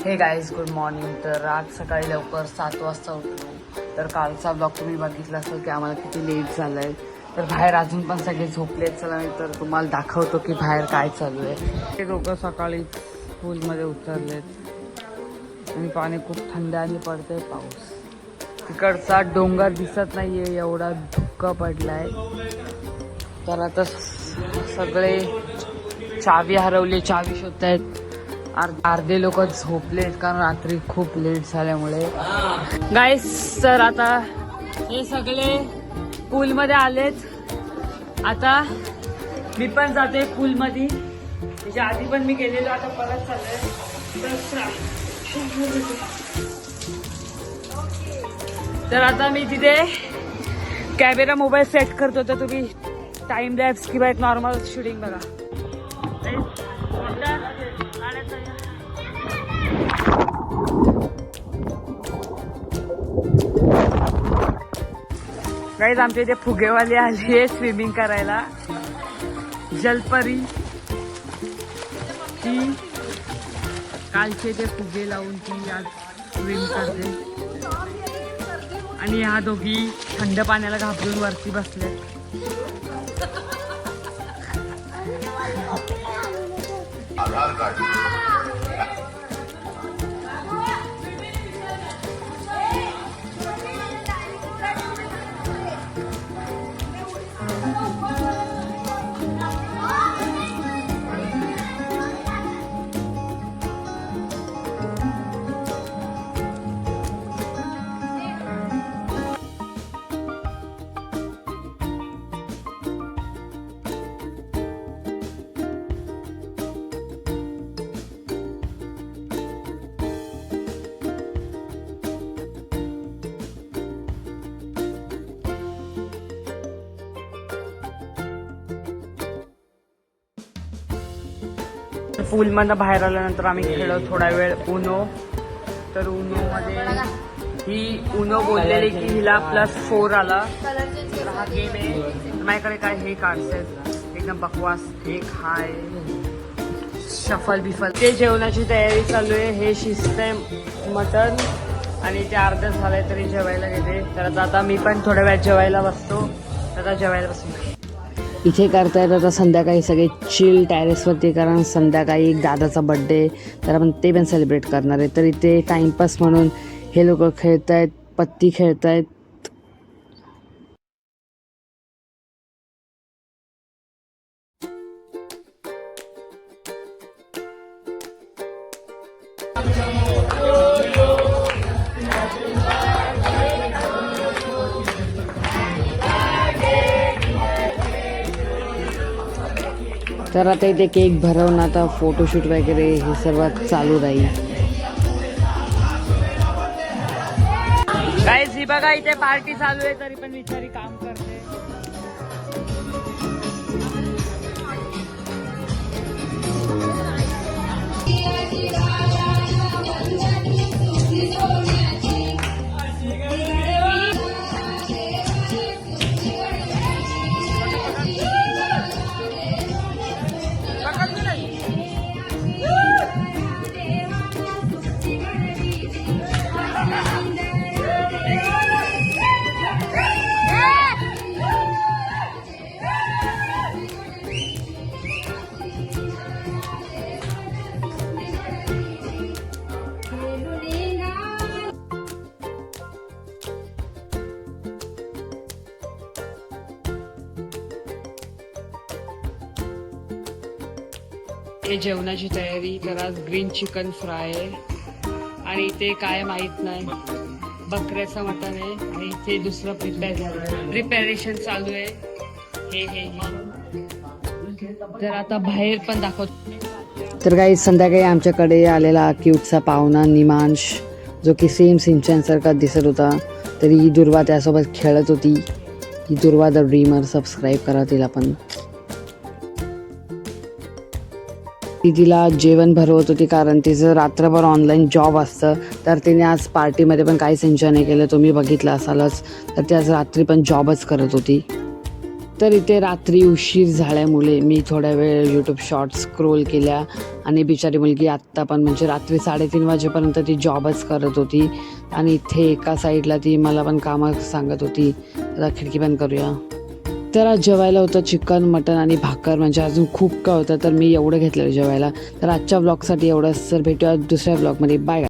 हे guys good morning. तर आज सकाळी लवकर 7 वाजता उठलो. तर कालचा ब्लॉग तुम्ही बघितला असेल की आम्हाला किती लेट झालं आहे. तर बाहेर अजून पण सगळे झोपलेत. चला मी तर तुम्हाला दाखवतो की बाहेर काय चालू आहे. ते लोक सकाळी स्कूलमध्ये उतरलेत आणि पाणी खूप थंड आणि पडतंय पाऊस. तिकडचा डोंगर दिसत नाहीये, एवढा धुक्का पडलाय. तर आता सगळे चावी हरवली, चावी शोधतायत. अर्धे लोक झोपलेत कारण रात्री खूप लेट झाल्यामुळे. गाईस तर आता हे सगळे पूलमध्ये आलेत. आता मी पण जाते पूलमध्ये. त्याच्या आधी पण मी गेलेलो, आता परत चाललोय. तर आता मी तिथे कॅमेरा मोबाईल सेट करतो. तर तुम्ही टाइम लॅप्स किंवा एक नॉर्मल शूटिंग बघा. गाईज आमच्या इथे फुगेवाली आली आहे स्विमिंग करायला. जलपरी ती कालचे ते फुगे लावून ती आज स्विम करते. आणि ह्या दोघी थंड पाण्याला घाबरून वरती बसले. आधार कार्ड पूलमधनं बाहेर आल्यानंतर आम्ही खेळलो थोडा वेळ उनो. तर उनो मध्ये ही उनो बोललेली की हिला +4 आला. तर हा गेम आहे. माझ्याकडे काय हे कार्ड्स आहेत एकदम बकवास. एक हाय शफल बिफल. ते जेवणाची तयारी चालू आहे. हे शिजतंय मटन आणि ते अर्ध्या झालंय तरी जेवायला घेते. तर आता मी पण थोड्या वेळात जेवायला बसतो. आता जेवायला बसतो. इथे करतायत आता संध्याकाळी सगळे चिल टेरेसवरती, कारण संध्याकाळी एक दादाचा बर्थडे. तर आपण ते पण सेलिब्रेट करणार आहे. तर इथे टाइमपास म्हणून हे लोक खेळतायत, पत्ती खेळतायत. तर आता इथे केक भरवणं, आता फोटोशूट वगैरे हे सर्व चालू राहील. गाईस ही बघा इथे पार्टी चालू आहे तरी पण बिचारी काम करते. हे जेवणाची तयारी. तर आज ग्रीन चिकन फ्राय आहे आणि इथे काय माहित नाही, बकऱ्याचं मटण आहे. आणि इथे दुसरं प्रिपरेशन चालू आहे. हे तर आता बाहेर पण दाखवतो. तर काही संध्याकाळी आमच्याकडे आलेला क्यूटचा पाहुणा निमांश, जो की सेम सिंचनसारखा दिसत होता. तरी ही दुर्वा त्यासोबत खेळत होती. ही दुर्वा द ड्रीमर, सबस्क्राईब करा तिला पण. ती तिला जेवण भरवत होती कारण तिचं रात्रभर ऑनलाईन जॉब असतं. तर तिने आज पार्टीमध्ये पण काहीच एन्जॉय नाही केलं, तुम्ही बघितलं असालच. तर ती आज रात्री पण जॉबच करत होती. तर इथे रात्री उशीर झाल्यामुळे मी थोड्या वेळ यूट्यूब शॉर्ट्स स्क्रोल केल्या आणि बिचारी मुलगी आत्ता पण म्हणजे रात्री 3:30 वाजेपर्यंत ती जॉबच करत होती आणि इथे एका साईडला ती मला पण कामं सांगत होती. आता खिडकी बंद करूया. तर आज जेवायला होतं चिकन, मटन आणि भाकर, म्हणजे अजून खूप काय होतं, तर मी एवढं घेतलेलं जेवायला. तर आजच्या ब्लॉगसाठी एवढंच. तर भेटूया दुसऱ्या ब्लॉगमध्ये. बाय.